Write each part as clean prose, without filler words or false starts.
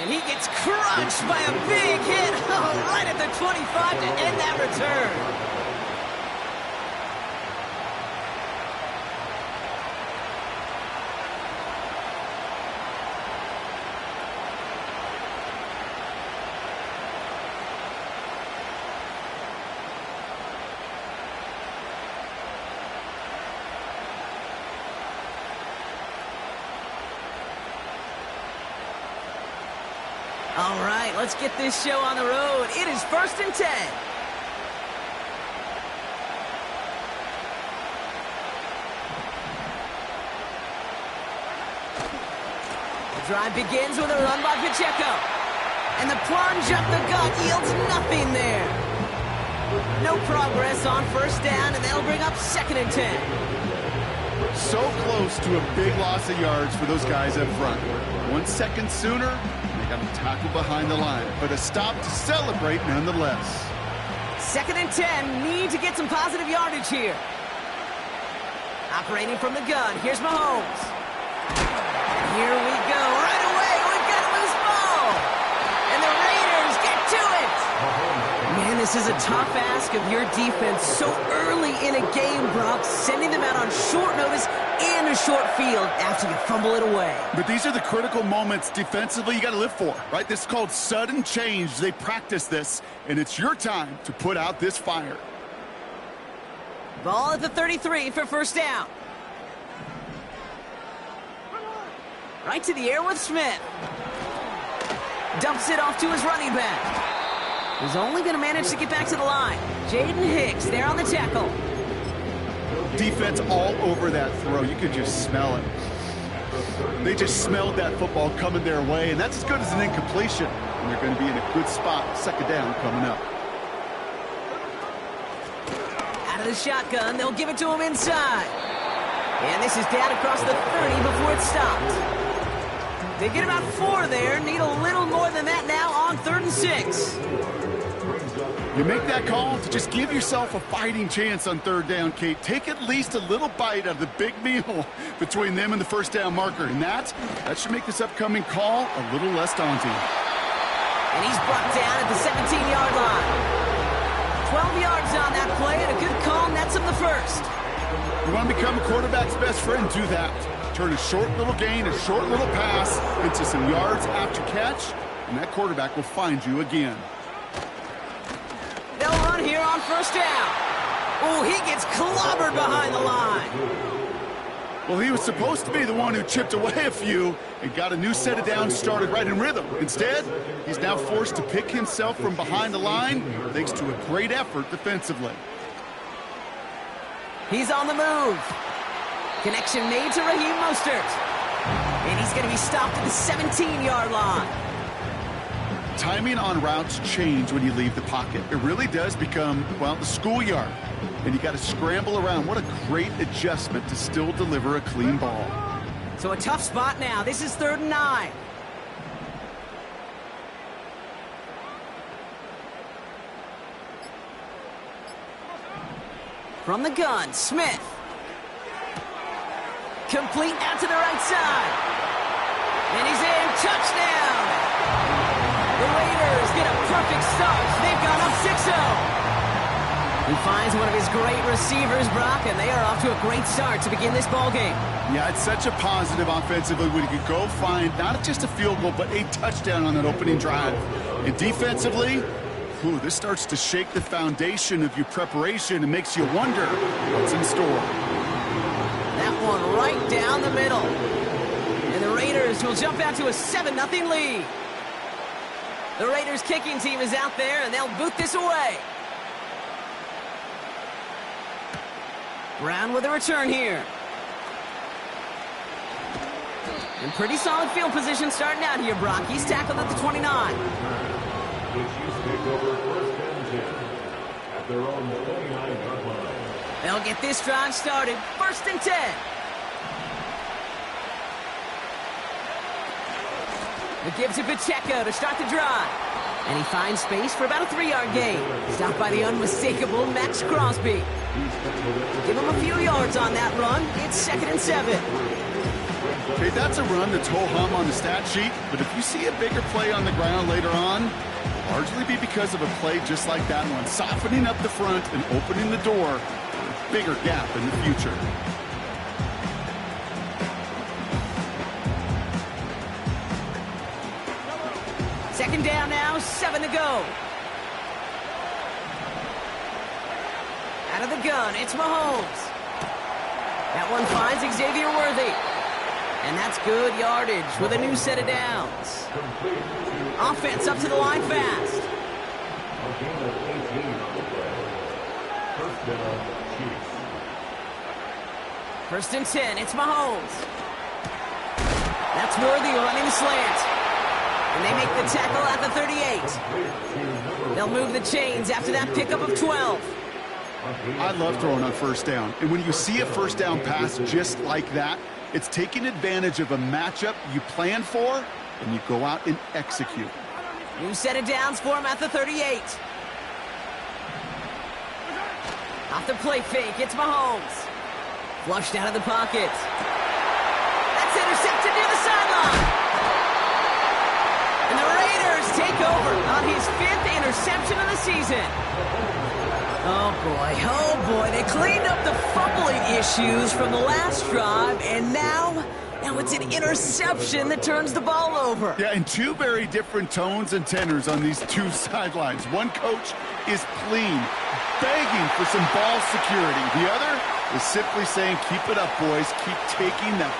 And he gets crunched by a big hit. Oh, right at the 25 to end that return. All right, let's get this show on the road. It is 1st and 10. The drive begins with a run by Pacheco. And the plunge up the gut yields nothing there. No progress on 1st down, and they'll bring up 2nd and 10. So close to a big loss of yards for those guys up front. 1 second sooner, got him tackled behind the line, but a stop to celebrate nonetheless. 2nd and 10, need to get some positive yardage here. Operating from the gun, here's Mahomes. And here we go, right away, we've got a loose ball. And the Raiders get to it. Man, this is a tough ask of your defense so early in a game, Brock, sending them out on short notice and a short field after you fumble it away. But these are the critical moments defensively you got to live for, right? This is called sudden change. They practice this, and it's your time to put out this fire. Ball at the 33 for 1st down. Right to the air with Smith. Dumps it off to his running back. He's only going to manage to get back to the line. Jaden Hicks there on the tackle. Defense all over that throw. You could just smell it. They just smelled that football coming their way, and that's as good as an incompletion. And they're going to be in a good spot. 2nd down coming up. Out of the shotgun, they'll give it to him inside. And this is down across the 30 before it stopped. They get about 4 there. Need a little more than that now on 3rd and 6. You make that call to just give yourself a fighting chance on 3rd down, Kate. Take at least a little bite out of the big meal between them and the 1st down marker. And that should make this upcoming call a little less daunting. And he's brought down at the 17-yard line. 12 yards on that play, and a good call nets him the 1st. You want to become a quarterback's best friend, do that. Turn a short little gain, a short little pass into some yards after catch, and that quarterback will find you again. They'll run here on 1st down. Oh, he gets clobbered behind the line. Well, he was supposed to be the one who chipped away a few and got a new set of downs started right in rhythm. Instead, he's now forced to pick himself from behind the line thanks to a great effort defensively. He's on the move. Connection made to Raheem Mostert. And he's going to be stopped at the 17-yard line. Timing on routes change when you leave the pocket. It really does become, well, the schoolyard. And you got to scramble around. What a great adjustment to still deliver a clean ball. So a tough spot now. This is 3rd and 9. From the gun, Smith. Complete out to the right side. And he's in. Touchdown. The Raiders get a perfect start. They've gone up 6-0. He finds one of his great receivers, Brock, and they are off to a great start to begin this ballgame. Yeah, it's such a positive offensively when you could go find not just a field goal, but a touchdown on that opening drive. And defensively, this starts to shake the foundation of your preparation and makes you wonder what's in store. That one right down the middle. And the Raiders will jump out to a 7-0 lead. The Raiders kicking team is out there, and they'll boot this away. Brown with a return here. And pretty solid field position starting out here, Brock. He's tackled at the 29. The Chiefs take over 1st and 10 at their own 29-yard line. They'll get this drive started. 1st and 10. The give to Pacheco to start the drive. And he finds space for about a 3-yard gain. Stopped by the unmistakable Max Crosby. Give him a few yards on that run. It's 2nd and 7. Okay, that's a run that's ho-hum on the stat sheet, but if you see a bigger play on the ground later on, it'll largely be because of a play just like that one, softening up the front and opening the door for a bigger gap in the future. Second down now, 7 to go. Out of the gun, it's Mahomes. That one finds Xavier Worthy. And that's good yardage with a new set of downs. Offense up to the line fast. First and 10, it's Mahomes. That's Worthy running the slant. And they make the tackle at the 38. They'll move the chains after that pickup of 12. I love throwing on first down. And when you see a first down pass just like that, it's taking advantage of a matchup you plan for, and you go out and execute. New set of downs for him at the 38. Off the play fake, it's Mahomes. Flushed out of the pocket. That's intercepted near the sideline. And the Raiders take over on his 5th interception of the season. Oh boy, they cleaned up the fumbling issues from the last drive, and now it's an interception that turns the ball over. Yeah, and two very different tones and tenors on these two sidelines. One coach is clean, begging for some ball security. The other is simply saying, keep it up, boys, keep taking that.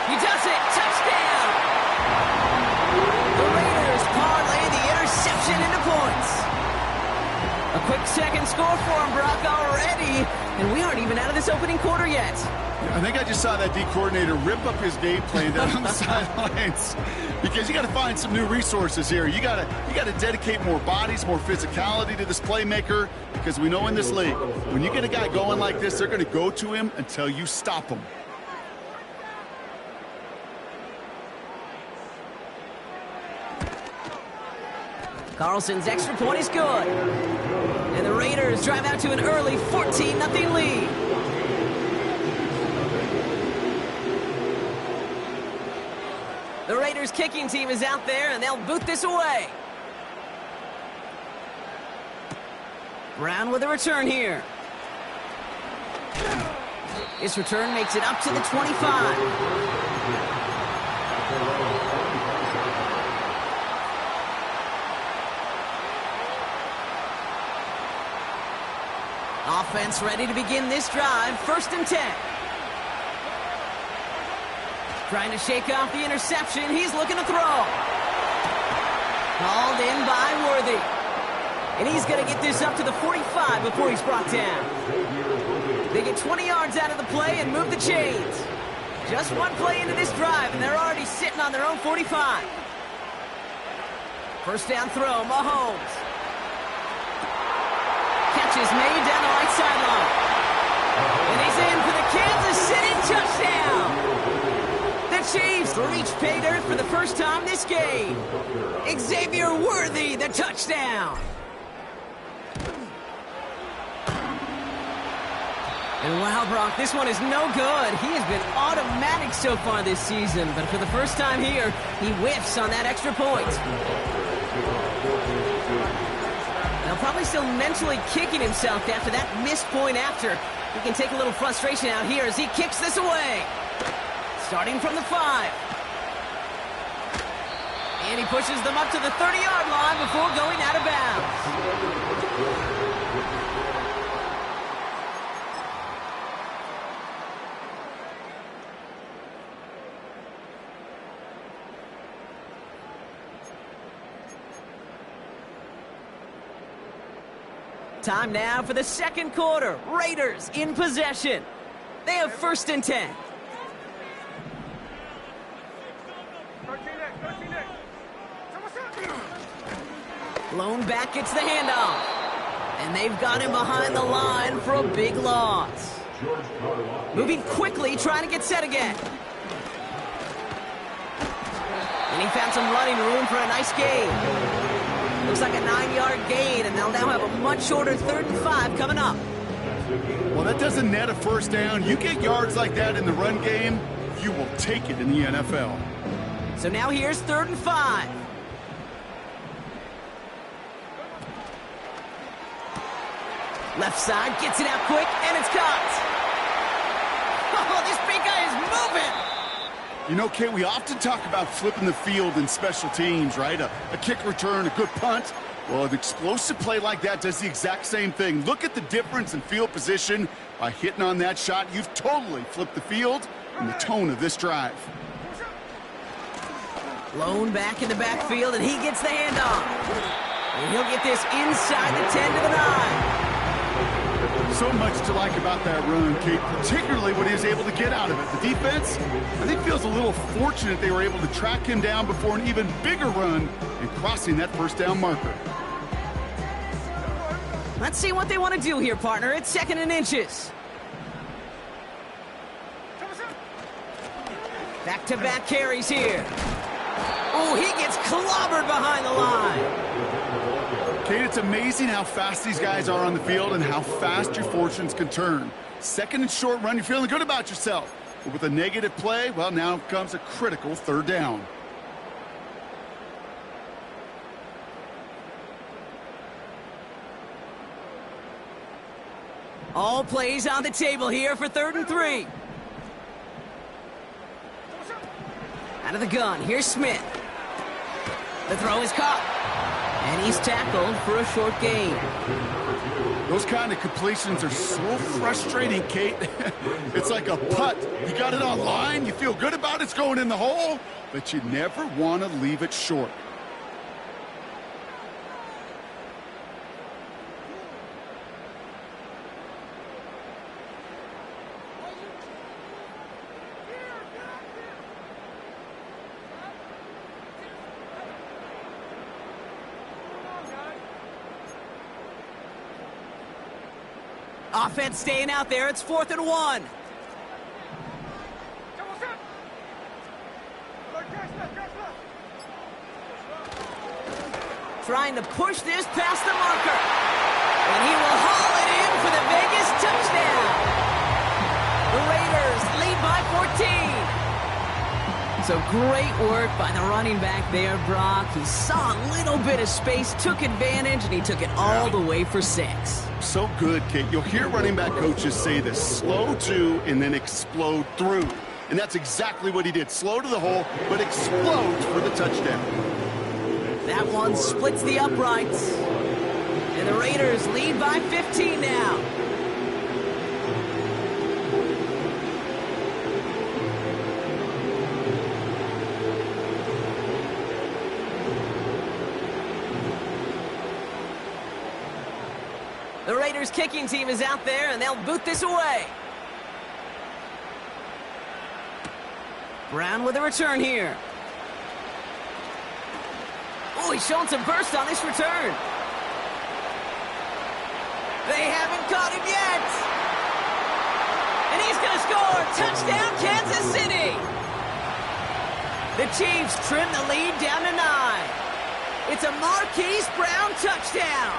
He does it, touchdown! The Raiders parlay the interception into points. A quick second score for him, Brock, already. And we aren't even out of this opening quarter yet. I think I just saw that D coordinator rip up his game plan down on the sidelines. Because you got to find some new resources here. You got to dedicate more bodies, more physicality to this playmaker. Because we know in this league, when you get a guy going like this, they're going to go to him until you stop him. Carlson's extra point is good. And the Raiders drive out to an early 14-0 lead. The Raiders kicking team is out there, and they'll boot this away. Brown with a return here. This return makes it up to the 25. Offense ready to begin this drive. First and 10. Trying to shake off the interception. He's looking to throw. Called in by Worthy. And he's going to get this up to the 45 before he's brought down. They get 20 yards out of the play and move the chains. Just one play into this drive, and they're already sitting on their own 45. First down throw, Mahomes. Catch is made down the right sideline. And he's in for the Kansas City touchdown. The Cheifs reach pay dirt for the first time this game. Xavier Worthy, the touchdown. And wow, Brock, this one is no good. He has been automatic so far this season, but for the first time here, he whiffs on that extra point. Now probably still mentally kicking himself after that missed point after. He can take a little frustration out here as he kicks this away. Starting from the 5. And he pushes them up to the 30-yard line before going out of bounds. Time now for the second quarter. Raiders in possession. They have first and 10. Lone back gets the handoff. And they've got him behind the line for a big loss. Moving quickly, trying to get set again. And he found some running room for a nice gain. Looks like a 9-yard gain, and they'll now have a much shorter 3rd and 5 coming up. Well, that doesn't net a first down. You get yards like that in the run game, you will take it in the NFL. So now here's 3rd and 5. Left side, gets it out quick, and it's caught. Oh, this big guy is moving. You know, Kate, we often talk about flipping the field in special teams, right? A kick return, a good punt. Well, an explosive play like that does the exact same thing. Look at the difference in field position. By hitting on that shot, you've totally flipped the field and the tone of this drive. Blown back in the backfield, and he gets the handoff. And he'll get this inside the 10 to the 9. So much to like about that run, Kate, particularly what he was able to get out of it. The defense, I think, feels a little fortunate they were able to track him down before an even bigger run and crossing that first down marker. Let's see what they want to do here, partner. It's 2nd and inches. Back-to-back carries here. Oh, he gets clobbered behind the line. Kate, it's amazing how fast these guys are on the field and how fast your fortunes can turn. 2nd and short run, you're feeling good about yourself. But with a negative play, well, now comes a critical 3rd down. All plays on the table here for 3rd and 3. Out of the gun, here's Smith. The throw is caught. And he's tackled for a short gain. Those kind of completions are so frustrating, Kate. It's like a putt. You got it on line, you feel good about it's going in the hole, but you never want to leave it short. Offense staying out there. It's 4th and 1. Trying to push this past the marker. And he will haul it in for the Vegas touchdown. The Raiders lead by 14. So great work by the running back there, Brock. He saw a little bit of space, took advantage, and he took it all the way for 6. So good, Kate. You'll hear running back coaches say this: slow to and then explode through. And that's exactly what he did. Slow to the hole, but explodes for the touchdown. That one splits the uprights. And the Raiders lead by 15 now. The Raiders kicking team is out there, and they'll boot this away. Brown with a return here. Oh, he's showing some burst on this return. They haven't caught him yet. And he's going to score. Touchdown, Kansas City. The Chiefs trim the lead down to 9. It's a Marquise Brown touchdown.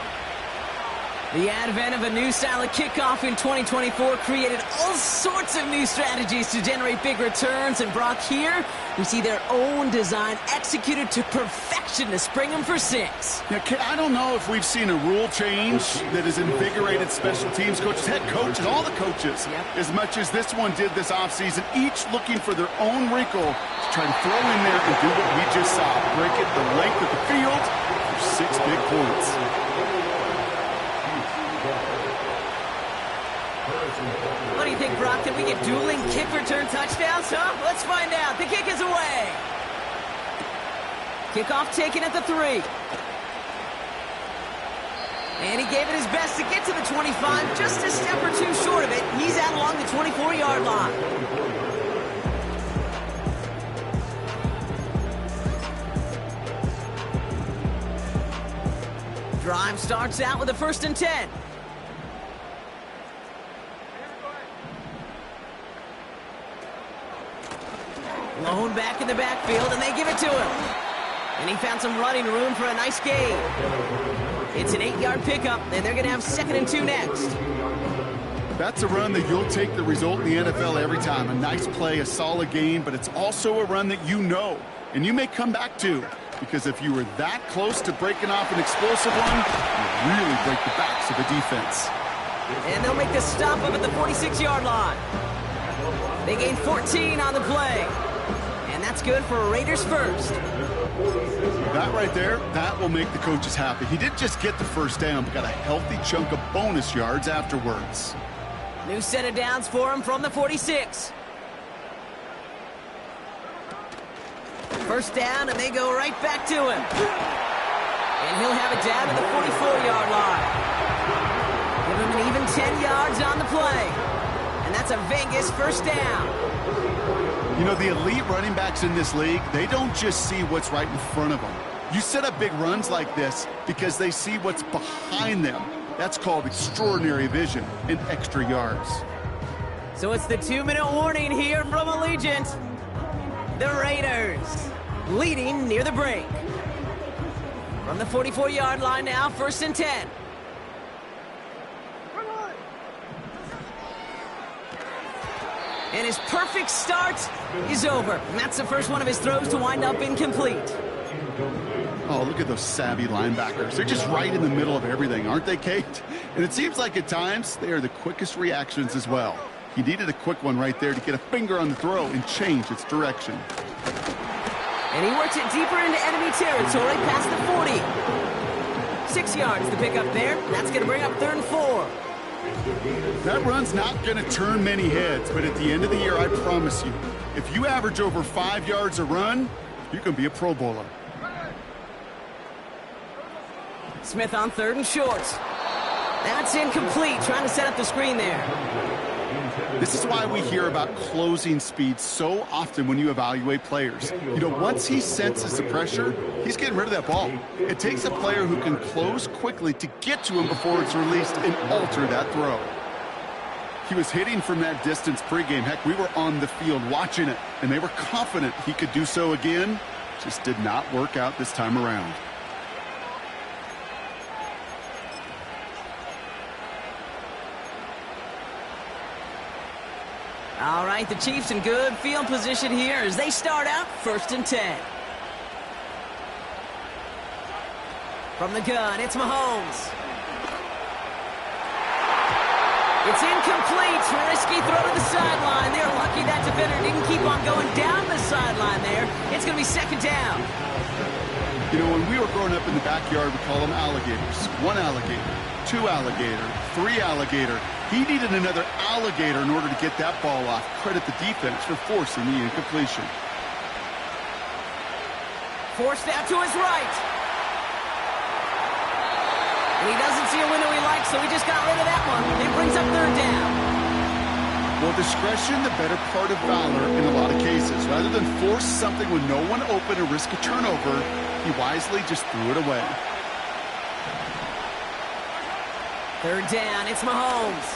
The advent of a new style of kickoff in 2024 created all sorts of new strategies to generate big returns. And Brock, here we see their own design executed to perfection to spring them for 6. Now, I don't know if we've seen a rule change that has invigorated special teams coaches, head coaches, all the coaches, as much as this one did this offseason, each looking for their own wrinkle to try to throw in there and do what we just saw, break it the length of the field for 6 big points. What do you think, Brock? Can we get dueling kick return touchdowns, huh? Let's find out. The kick is away. Kickoff taken at the 3. And he gave it his best to get to the 25, just a step or 2 short of it. He's out along the 24-yard line. Drive starts out with a 1st and 10. Blown back in the backfield, and they give it to him. And he found some running room for a nice gain. It's an 8-yard pickup, and they're going to have 2nd and 2 next. That's a run that you'll take the result in the NFL every time. A nice play, a solid game, but it's also a run that you know and you may come back to, because if you were that close to breaking off an explosive one, you really break the backs of the defense. And they'll make the stop up at the 46-yard line. They gain 14 on the play. And that's good for Raiders first. That right there, that will make the coaches happy. He didn't just get the first down, but got a healthy chunk of bonus yards afterwards. New set of downs for him from the 46. First down, and they go right back to him. And he'll have it down to the 44-yard line. Give him an even 10 yards on the play. And that's a Vegas first down. You know, the elite running backs in this league, they don't just see what's right in front of them. You set up big runs like this because they see what's behind them. That's called extraordinary vision and extra yards. So it's the 2-minute warning here from Allegiant. The Raiders leading near the break. From the 44-yard line now, 1st and 10. And his perfect start is over. And that's the first one of his throws to wind up incomplete. Oh, look at those savvy linebackers. They're just right in the middle of everything, aren't they, Kate? And it seems like at times they are the quickest reactions as well. He needed a quick one right there to get a finger on the throw and change its direction. And he works it deeper into enemy territory past the 40. 6 yards to pick up there. That's going to bring up 3rd and 4. That run's not going to turn many heads, but at the end of the year, I promise you, if you average over 5 yards a run, you can be a Pro Bowler. Smith on 3rd and short. That's incomplete, trying to set up the screen there. This is why we hear about closing speed so often when you evaluate players. You know, once he senses the pressure, he's getting rid of that ball. It takes a player who can close quickly to get to him before it's released and alter that throw. He was hitting from that distance pregame. Heck, we were on the field watching it, and they were confident he could do so again. Just did not work out this time around. All right, the Chiefs in good field position here as they start out 1st and 10. From the gun, it's Mahomes. It's incomplete. Risky throw to the sideline. They're lucky that defender didn't keep on going down the sideline there. It's going to be 2nd down. You know, when we were growing up in the backyard, we call them alligators. 1 alligator, 2 alligator, 3 alligator. He needed another alligator in order to get that ball off. Credit the defense for forcing the incompletion. Forced out to his right. And he doesn't see a window he likes, so he just got rid of that one. It brings up 3rd down. Well, discretion, the better part of valor in a lot of cases. Rather than force something with no one open and risk a turnover, he wisely just threw it away. 3rd down, it's Mahomes.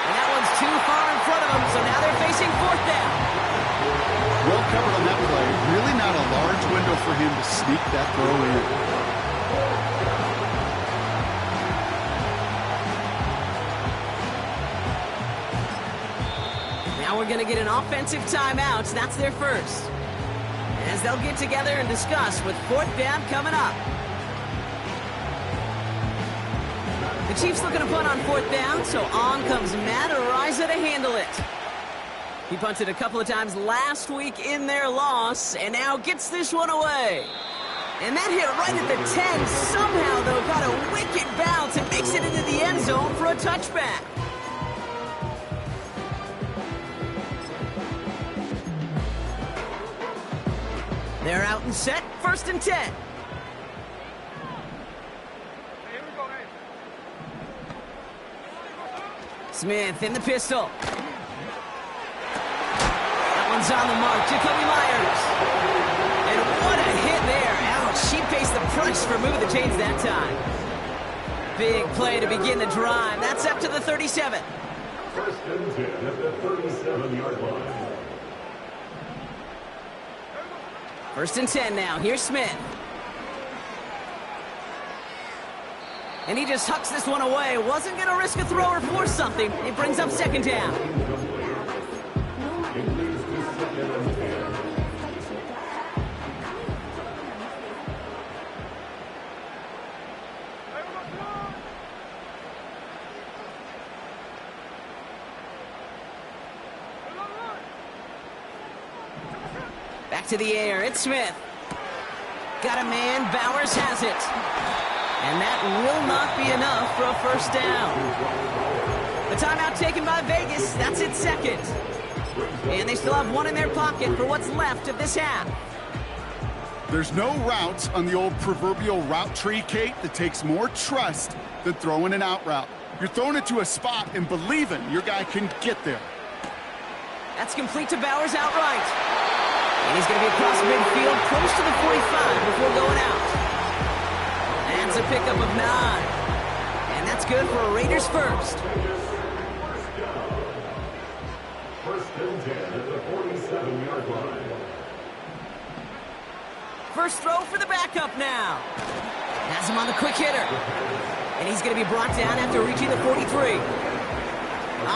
And that one's too far in front of him, so now they're facing 4th down. Well covered on that play. Really not a large window for him to sneak that throw in. Now we're going to get an offensive timeout. That's their first. As they'll get together and discuss with 4th down coming up. The Chiefs looking to punt on 4th down, so on comes Matt Araiza to handle it. He punted a couple of times last week in their loss, and now gets this one away. And that hit right at the 10. Somehow, though, got a wicked bounce and makes it into the end zone for a touchback. They're out and set, 1st and 10. Smith in the pistol. That one's on the mark. Jacoby Myers. And what a hit there. Ouch. She faced the price for moving the chains that time. Big play to begin the drive. That's up to the 37. 1st and 10 at the 37-yard line. 1st and 10 now. Here's Smith. And he just hucks this one away. Wasn't going to risk a throw or force something. It brings up second down. Back to the air. It's Smith. Got a man. Bowers has it. And that will not be enough for a first down. The timeout taken by Vegas. That's its second. And they still have one in their pocket for what's left of this half. There's no route on the old proverbial route tree, Kate, that takes more trust than throwing an out route. You're throwing it to a spot and believing your guy can get there. That's complete to Bowers outright. And he's going to be across midfield, close to the 45 before going out. That's a pickup of 9. And that's good for a Raiders first. First and 10 at the 47-yard line. First throw for the backup now. Has him on the quick hitter. And he's going to be brought down after reaching the 43.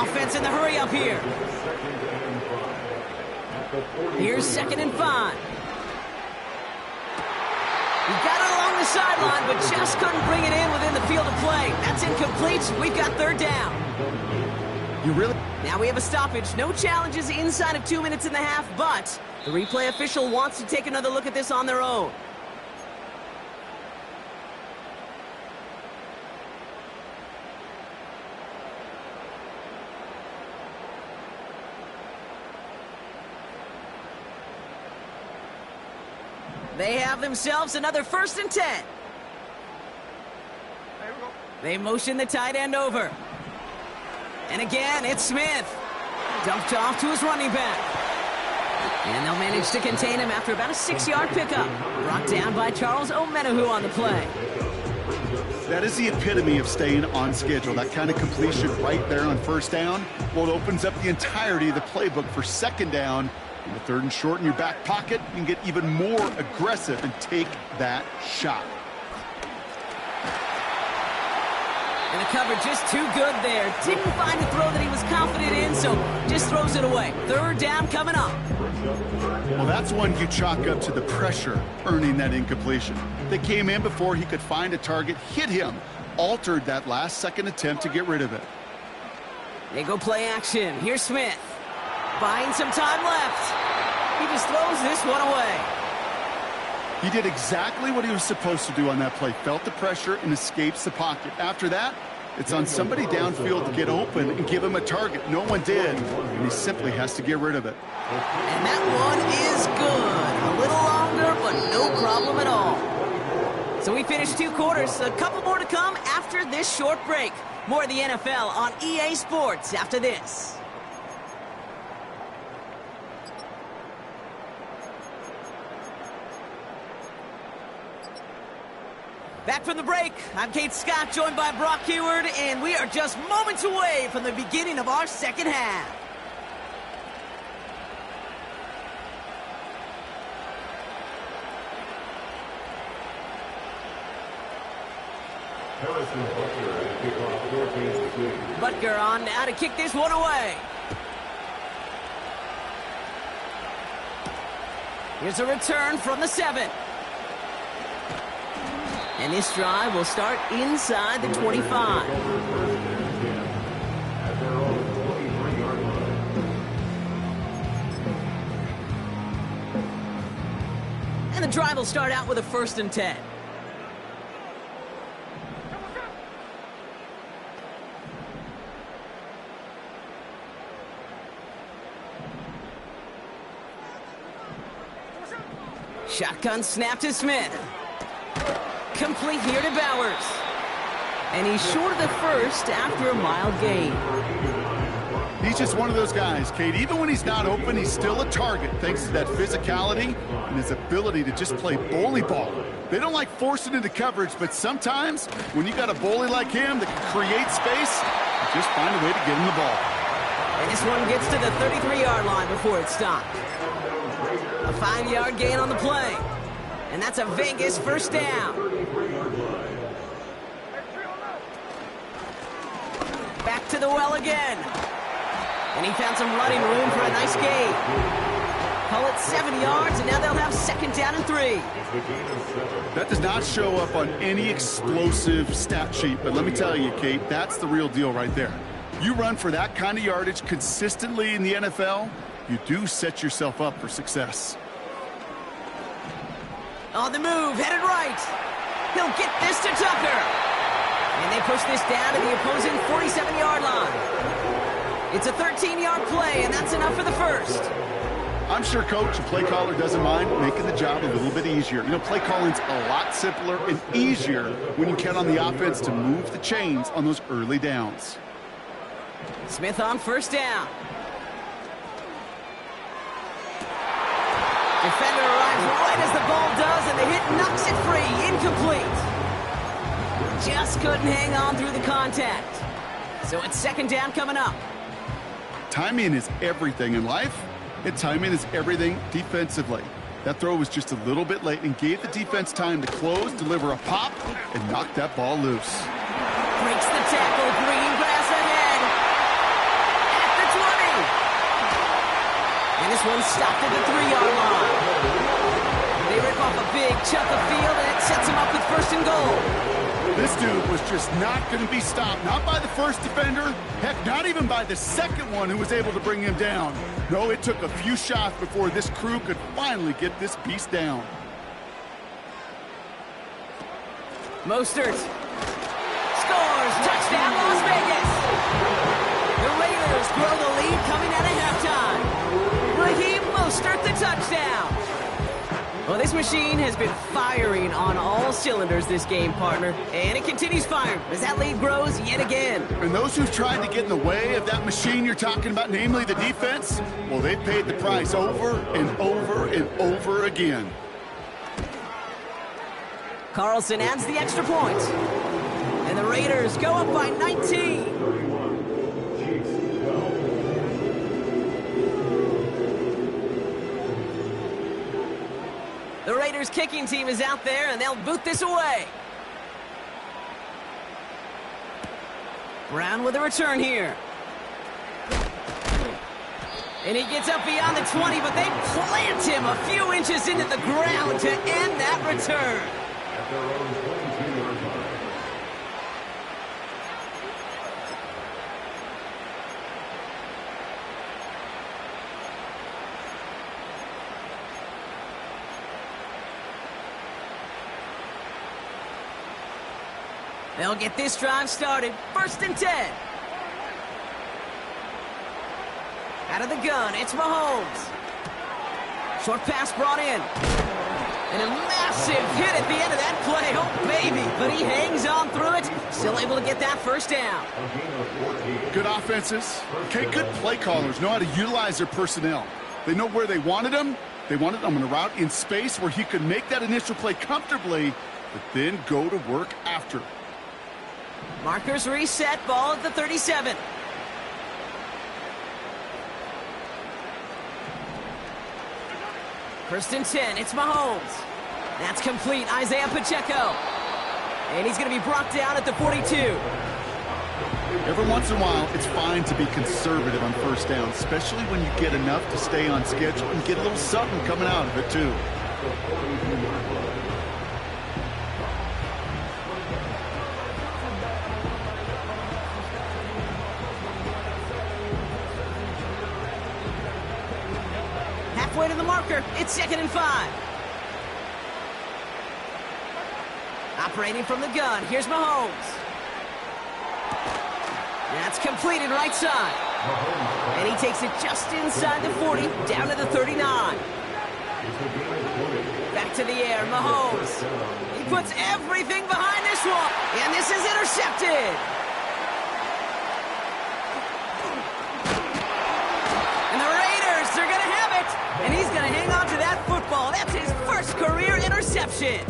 Offense in the hurry up here. Here's 2nd and 5. He got it along the sideline, but just couldn't bring it in within the field of play. That's incomplete. We've got 3rd down. You really? Now we have a stoppage. No challenges inside of 2 minutes and a half, but the replay official wants to take another look at this on their own. They have themselves another 1st and 10. They motion the tight end over. And again, it's Smith. Dumped off to his running back. And they'll manage to contain him after about a 6-yard pickup. Brought down by Charles Omenahu on the play. That is the epitome of staying on schedule. That kind of completion right there on 1st down. Well, it opens up the entirety of the playbook for 2nd down. And the 3rd and short in your back pocket, you can get even more aggressive and take that shot. And the coverage just too good there. Didn't find a throw that he was confident in, so just throws it away. 3rd down coming up. Well, that's one you chalk up to the pressure earning that incompletion. They came in before he could find a target, hit him, altered that last-second attempt to get rid of it. They go play action. Here's Smith. Buying some time left. He just throws this one away. He did exactly what he was supposed to do on that play. Felt the pressure and escapes the pocket. After that, it's on somebody downfield to get open and give him a target. No one did, and he simply has to get rid of it. And that one is good. A little longer, but no problem at all. So we finished 2 quarters. A couple more to come after this short break. More of the NFL on EA Sports after this. Back from the break, I'm Kate Scott, joined by Brock Heward, and we are just moments away from the beginning of our second half. Butker on now to kick this one away. Here's a return from the 7. And this drive will start inside the 25. And the drive will start out with a 1st and 10. Shotgun snap to Smith. Complete here to Bowers. And he's short of the 1st after a mild gain. He's just one of those guys, Kate. Even when he's not open, he's still a target thanks to that physicality and his ability to just play bully ball. They don't like forcing into coverage, but sometimes when you got a bully like him that can create space, you just find a way to get him the ball. And this one gets to the 33-yard line before it's stopped. A 5-yard gain on the play. And that's a Vegas 1st down. Back to the well again. And he found some running room for a nice gain. Call it 7 yards, and now they'll have 2nd down and 3. That does not show up on any explosive stat sheet, but let me tell you, Kate, that's the real deal right there. You run for that kind of yardage consistently in the NFL, you do set yourself up for success. On the move, headed right. He'll get this to Tucker. And they push this down to the opposing 47-yard line. It's a 13-yard play, and that's enough for the first. I'm sure coach and play caller doesn't mind making the job a little bit easier. You know, play calling's a lot simpler and easier when you count on the offense to move the chains on those early downs. Smith on 1st down. Defender arrives right as the ball does, and the hit knocks it free. Incomplete. Just couldn't hang on through the contact. So it's 2nd down coming up. Timing is everything in life, and timing is everything defensively. That throw was just a little bit late and gave the defense time to close, deliver a pop, and knock that ball loose. Breaks the tackle, green grass ahead. At the 20. And this one's stopped at the 3-yard line. They rip off a big chunk of field, and it sets them up with 1st and goal. This dude was just not going to be stopped. Not by the first defender. Heck, not even by the second one who was able to bring him down. No, it took a few shots before this crew could finally get this beast down. Mostert scores. Touchdown, Las Vegas. The Raiders grow the lead coming out of halftime. Raheem Mostert, the touchdown. Well, this machine has been firing on all cylinders this game, partner. And it continues firing as that lead grows yet again. And those who've tried to get in the way of that machine you're talking about, namely the defense, well, they've paid the price over and over and over again. Carlson adds the extra point. And the Raiders go up by 19. The Raiders kicking team is out there, and they'll boot this away. Brown with a return here. And he gets up beyond the 20, but they plant him a few inches into the ground to end that return. At their own 22-yard line. They'll get this drive started. 1st and 10. Out of the gun, it's Mahomes. Short pass brought in. And a massive hit at the end of that play. Oh, baby. But he hangs on through it. Still able to get that 1st down. Good offenses. Okay, good play callers know how to utilize their personnel. They know where they wanted them. They wanted them on a route in space where he could make that initial play comfortably, but then go to work after. Markers reset, ball at the 37. First and 10, it's Mahomes. That's complete, Isaiah Pacheco. And he's going to be brought down at the 42. Every once in a while, it's fine to be conservative on 1st down, especially when you get enough to stay on schedule and get a little something coming out of it, too. Halfway to the marker, it's 2nd and 5. Operating from the gun, here's Mahomes. That's completed right side. And he takes it just inside the 40, down to the 39. Back to the air, Mahomes. He puts everything behind this one, and this is intercepted. And the Raiders are going to have it, and he's going to hang on to that football. That's his first career interception.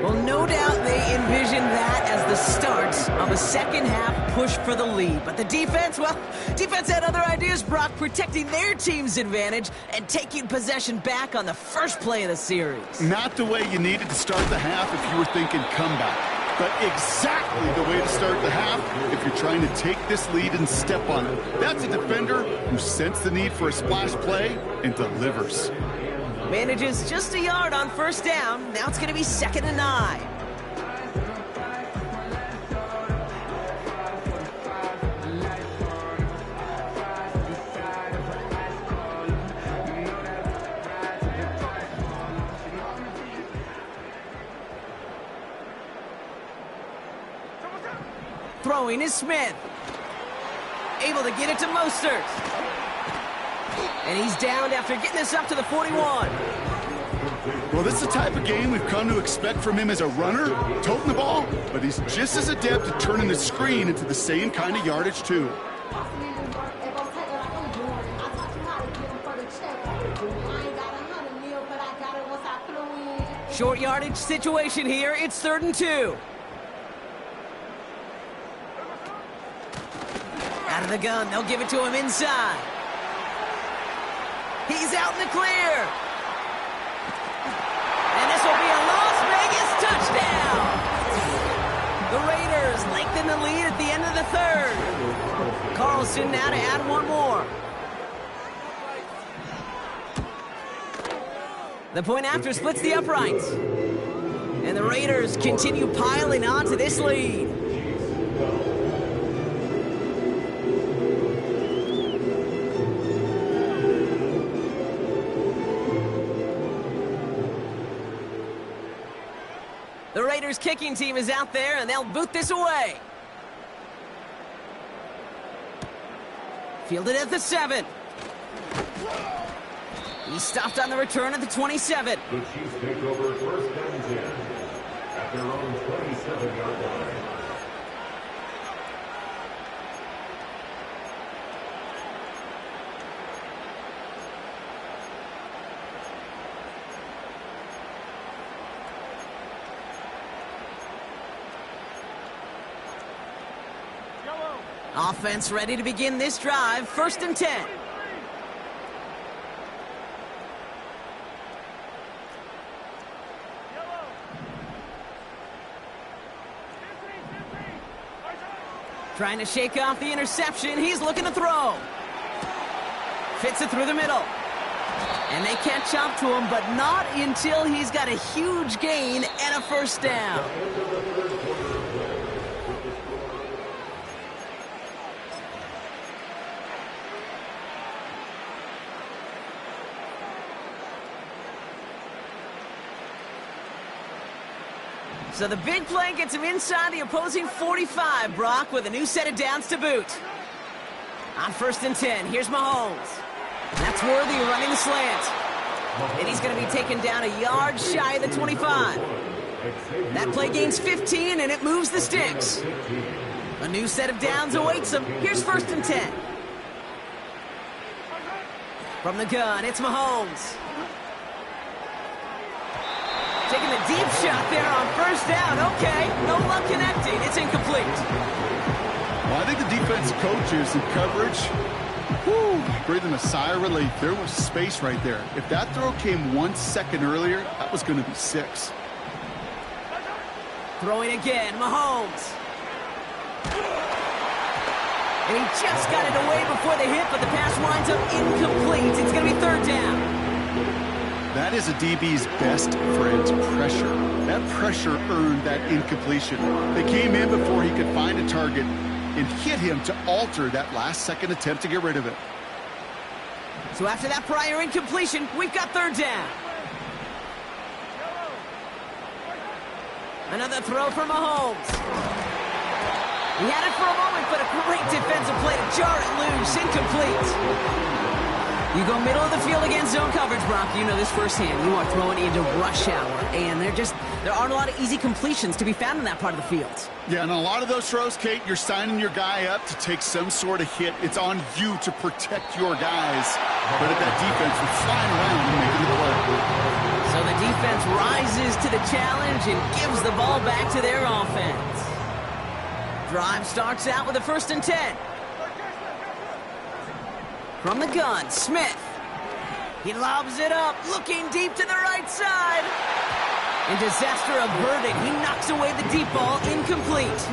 Well, no doubt they envisioned that as the start of a second-half push for the lead. But the defense, well, defense had other ideas, Brock, protecting their team's advantage and taking possession back on the first play of the series. Not the way you needed to start the half if you were thinking comeback. but exactly the way to start the half if you're trying to take this lead and step on it. That's a defender who sensed the need for a splash play and delivers. Manages just a yard on first down. Now it's going to be 2nd and 9. Throwing is Smith. Able to get it to Mostert. And he's downed after getting this up to the 41. Well, this is the type of game we've come to expect from him as a runner, toting the ball, but he's just as adept at turning the screen into the same kind of yardage, too. Short yardage situation here. It's 3rd and 2. Out of the gun, they'll give it to him inside. He's out in the clear. And this will be a Las Vegas touchdown. The Raiders lengthen the lead at the end of the 3rd. Carlson now to add one more. The point after splits the uprights. And the Raiders continue piling on to this lead. The Raiders kicking team is out there, and they'll boot this away. Fielded at the 7. He stopped on the return at the 27. The Chiefs take over 1st and 10 at their own 27-yard line. Offense ready to begin this drive. 1st and 10. Trying to shake off the interception. He's looking to throw. Fits it through the middle. And they catch up to him, but not until he's got a huge gain and a 1st down. So the big play gets him inside the opposing 45, Brock, with a new set of downs to boot. On 1st and 10, here's Mahomes. That's Worthy running the slant. And he's going to be taken down a yard shy of the 25. That play gains 15, and it moves the sticks. A new set of downs awaits him. Here's 1st and 10. From the gun, it's Mahomes. Taking the deep shot there on 1st down. Okay, no luck connecting. It's incomplete. Well, I think the defense coaches in coverage, breathing a sigh of relief. There was space right there. If that throw came 1 second earlier, that was going to be 6. Throwing again, Mahomes. And he just got it away before the hit, but the pass winds up incomplete. It's going to be 3rd down. That is a DB's best friend, pressure. That pressure earned that incompletion. They came in before he could find a target and hit him to alter that last-second attempt to get rid of it. So after that prior incompletion, we've got 3rd down. Another throw for Mahomes. He had it for a moment, but a great defensive play to jar it loose. Incomplete. You go middle of the field against zone coverage, Brock. You know this firsthand. You are throwing into rush hour, and there aren't a lot of easy completions to be found in that part of the field. Yeah, and a lot of those throws, Kate, you're signing your guy up to take some sort of hit. It's on you to protect your guys. But if that defense was flying around and making the play. So the defense rises to the challenge and gives the ball back to their offense. Drive starts out with a 1st and 10. From the gun, Smith. He lobs it up, looking deep to the right side. And disaster averted. He knocks away the deep ball, incomplete.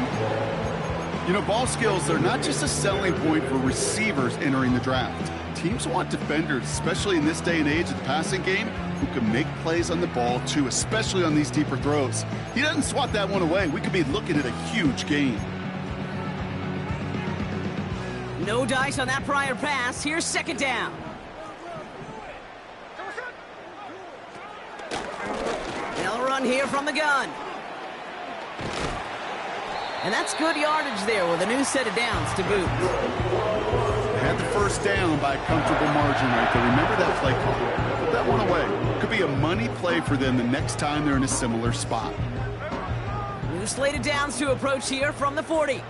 You know, ball skills are not just a selling point for receivers entering the draft. Teams want defenders, especially in this day and age of the passing game, who can make plays on the ball too, especially on these deeper throws. He doesn't swat that one away. We could be looking at a huge gain. No dice on that prior pass. Here's second down. They'll run here from the gun. And that's good yardage there with a new set of downs to boot. Had the first down by a comfortable margin right there. Remember that play call. Put that one away. Could be a money play for them the next time they're in a similar spot. New slated downs to approach here from the 40.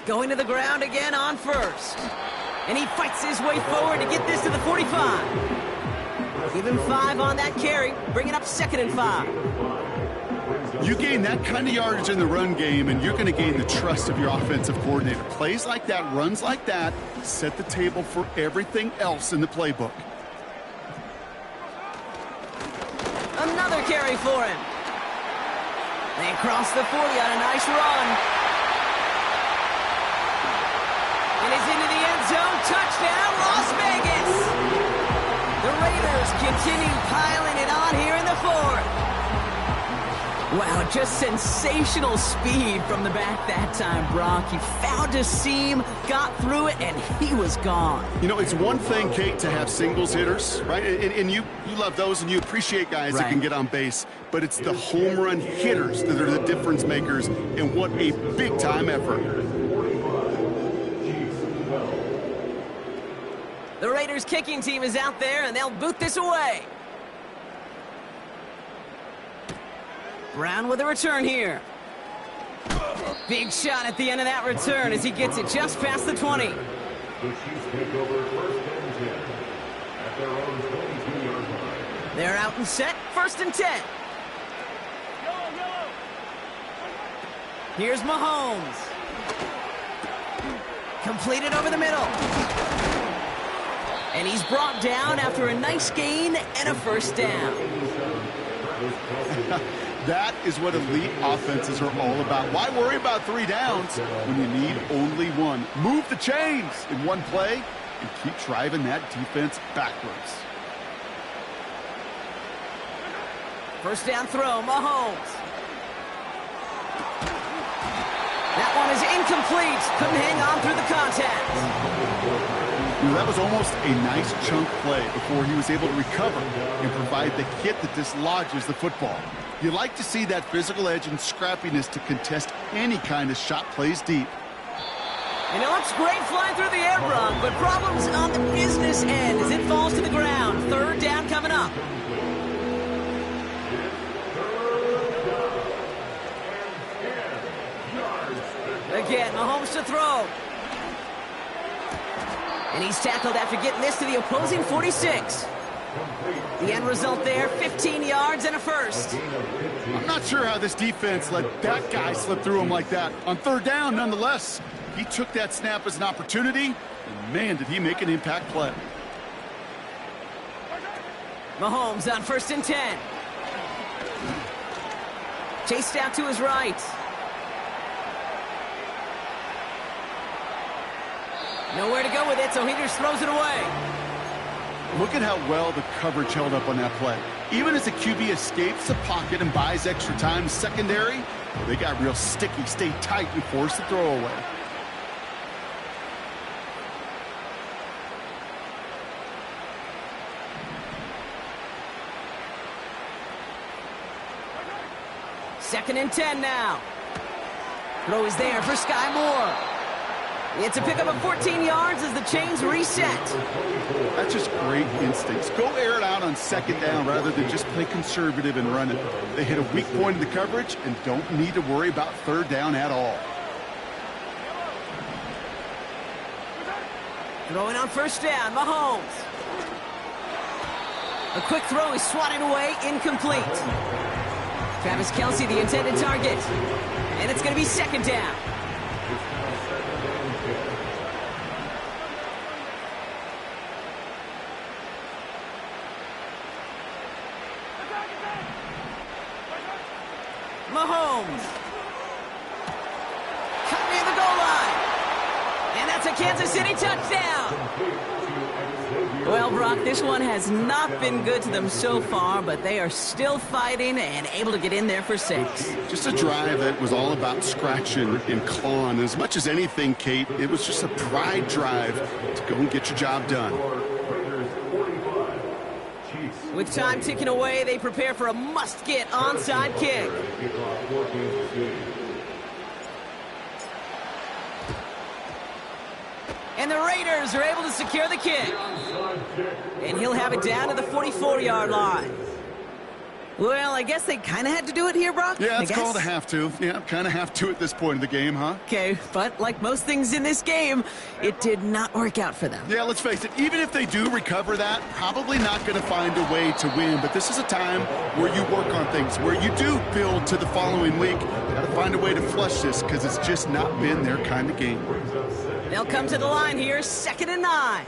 Going to the ground again on first. And he fights his way forward to get this to the 45. Give him 5 on that carry. Bring it up 2nd and 5. You gain that kind of yardage in the run game, and you're going to gain the trust of your offensive coordinator. Plays like that, runs like that, set the table for everything else in the playbook. Another carry for him. They cross the 40 on a nice run. And he's into the end zone. Touchdown, Las Vegas. The Raiders continue piling it on here in the 4th. Wow, just sensational speed from the back that time, Brock. He found a seam, got through it, and he was gone. You know, it's one thing, Kate, to have singles hitters, right? And you love those, and you appreciate guys that can get on base. But it's the home run hitters that are the difference makers, and what a big-time effort. The Raiders kicking team is out there, and they'll boot this away. Brown with a return here. Big shot at the end of that return as he gets it just past the 20. The Chiefs take over 1st and 10 at their own 22-yard line. They're out and set, 1st and 10. Here's Mahomes. Completed over the middle. And he's brought down after a nice gain and a 1st down. That is what elite offenses are all about. Why worry about 3 downs when you need only 1? Move the chains in one play and keep driving that defense backwards. 1st down throw, Mahomes. That one is incomplete. Couldn't hang on through the contact. You know, that was almost a nice chunk play before he was able to recover and provide the hit that dislodges the football. You like to see that physical edge and scrappiness to contest any kind of shot plays deep. And it looks great flying through the air, Brock, but problems on the business end as it falls to the ground. 3rd down coming up. Again, Mahomes to throw. And he's tackled after getting this to the opposing 46. The end result there, 15 yards and a 1st. I'm not sure how this defense let that guy slip through him like that. On 3rd down, nonetheless, he took that snap as an opportunity, and man, did he make an impact play. Mahomes on 1st and 10. Chased out to his right. Nowhere to go with it, so he just throws it away. Look at how well the coverage held up on that play. Even as the QB escapes the pocket and buys extra time secondary, they got real sticky, stayed tight, and forced the throw away. Second and 10 now. Throw is there for Sky Moore. It's a pickup of 14 yards as the chains reset. That's just great instincts. Go air it out on 2nd down rather than just play conservative and run it. They hit a weak point in the coverage and don't need to worry about 3rd down at all. Throwing on 1st down, Mahomes. A quick throw is swatted away, incomplete. Travis Kelce, the intended target. And it's going to be 2nd down. Mahomes. Cut near the goal line. And that's a Kansas City touchdown. Well, Brock, this one has not been good to them so far, but they are still fighting and able to get in there for 6. Just a drive that was all about scratching and clawing. As much as anything, Kate, it was just a pride drive to go and get your job done. With time ticking away, they prepare for a must-get onside kick. And the Raiders are able to secure the kick. And he'll have it down to the 44-yard line. Well, I guess they kind of had to do it here, Brock. Yeah, it's called a have to. Yeah, kind of have to at this point in the game, huh? Okay, but like most things in this game, it did not work out for them. Yeah, let's face it, even if they do recover that, probably not going to find a way to win. But this is a time where you work on things, where you do build to the following week. Got to find a way to flush this because it's just not been their kind of game. They'll come to the line here, 2nd and 9.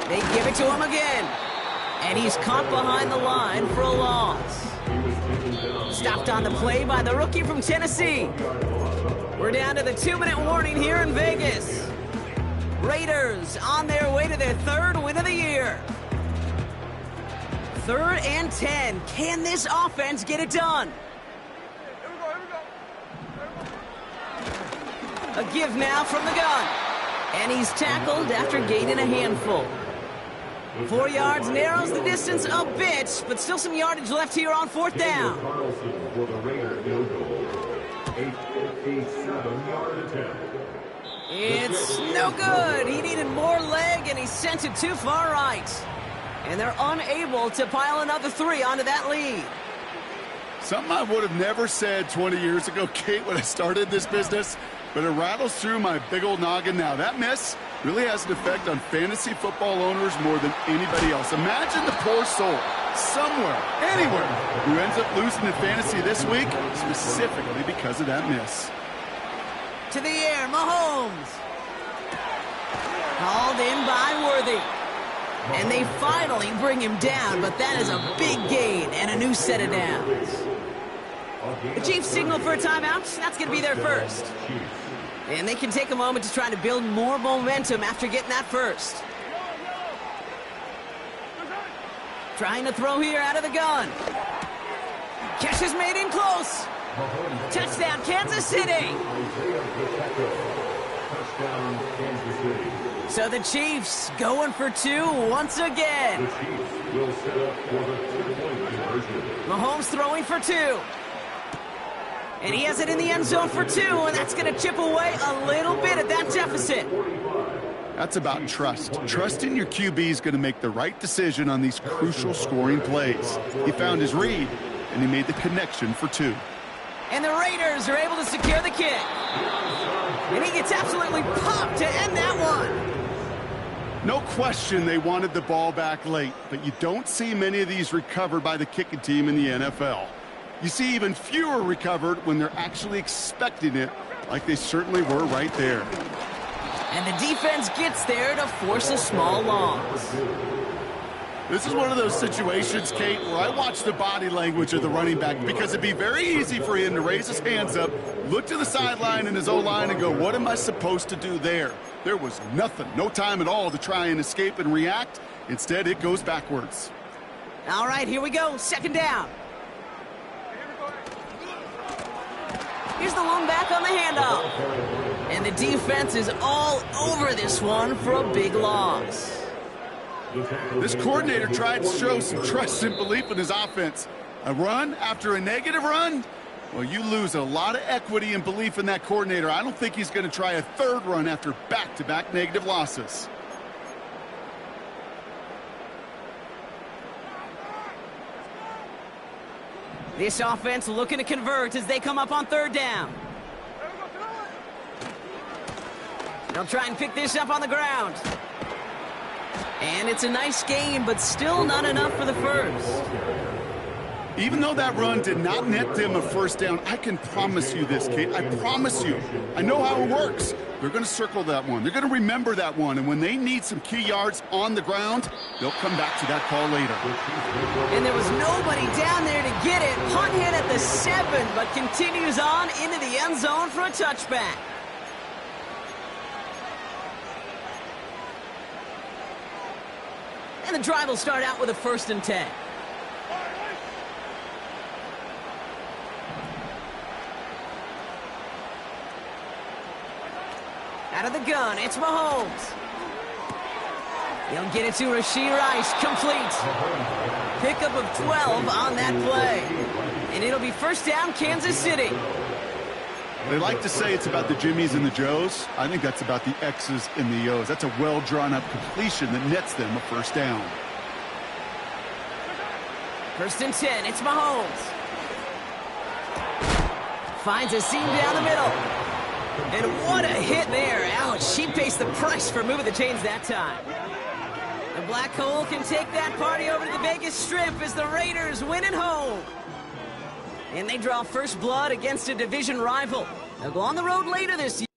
They give it to him again. And he's caught behind the line for a loss. Stopped on the play by the rookie from Tennessee. We're down to the 2-minute warning here in Vegas. Raiders on their way to their 3rd win of the year. 3rd and 10. Can this offense get it done? A give now from the gun. And he's tackled after gaining a handful. 4 yards narrows the distance a bit, but still some yardage left here on 4th down. It's no good. He needed more leg, and he sent it too far right. And they're unable to pile another 3 onto that lead. Something I would have never said 20 years ago, Kate, when I started this business, but it rattles through my big old noggin now. That miss really has an effect on fantasy football owners more than anybody else. Imagine the poor soul somewhere, anywhere, who ends up losing in fantasy this week, specifically because of that miss. To the air, Mahomes. Called in by Worthy. And they finally bring him down, but that is a big gain and a new set of downs. The Chiefs signal for a timeout. That's going to be their first. And they can take a moment to try to build more momentum after getting that first. Trying to throw here out of the gun. Catch is made in close. Touchdown, Kansas City. So the Chiefs going for 2 once again. Mahomes throwing for 2. And he has it in the end zone for 2, and that's going to chip away a little bit at that deficit. That's about trust. Trusting your QB is going to make the right decision on these crucial scoring plays. He found his read, and he made the connection for 2. And the Raiders are able to secure the kick. And he gets absolutely popped to end that one. No question they wanted the ball back late, but you don't see many of these recovered by the kicking team in the NFL. You see even fewer recovered when they're actually expecting it, like they certainly were right there. And the defense gets there to force a small loss. This is one of those situations, Kate, where I watch the body language of the running back because it'd be very easy for him to raise his hands up, look to the sideline in his O-line and go, what am I supposed to do there? There was nothing, no time at all to try and escape and react. Instead, it goes backwards. All right, here we go, 2nd down. Here's the lone back on the handoff. And the defense is all over this one for a big loss. This coordinator tried to show some trust and belief in his offense. A run after a negative run? Well, you lose a lot of equity and belief in that coordinator. I don't think he's going to try a 3rd run after back-to-back negative losses. This offense looking to convert as they come up on 3rd down. They'll try and pick this up on the ground. And it's a nice game, but still not enough for the first. Even though that run did not net them a 1st down, I can promise you this, Kate. I promise you. I know how it works. They're going to circle that one. They're going to remember that one. And when they need some key yards on the ground, they'll come back to that call later. And there was nobody down there to get it. Punt hit at the 7, but continues on into the end zone for a touchback. And the drive will start out with a 1st and 10. Out of the gun, it's Mahomes. He'll get it to Rashee Rice, complete. Pickup of 12 on that play. And it'll be 1st down, Kansas City. They like to say it's about the Jimmies and the Joes. I think that's about the X's and the O's. That's a well-drawn-up completion that nets them a 1st down. 1st and 10, it's Mahomes. Finds a seam down the middle. And what a hit there. Ouch, she pays the price for moving the chains that time. The Black Hole can take that party over to the Vegas Strip as the Raiders win at home. And they draw first blood against a division rival. They'll go on the road later this year.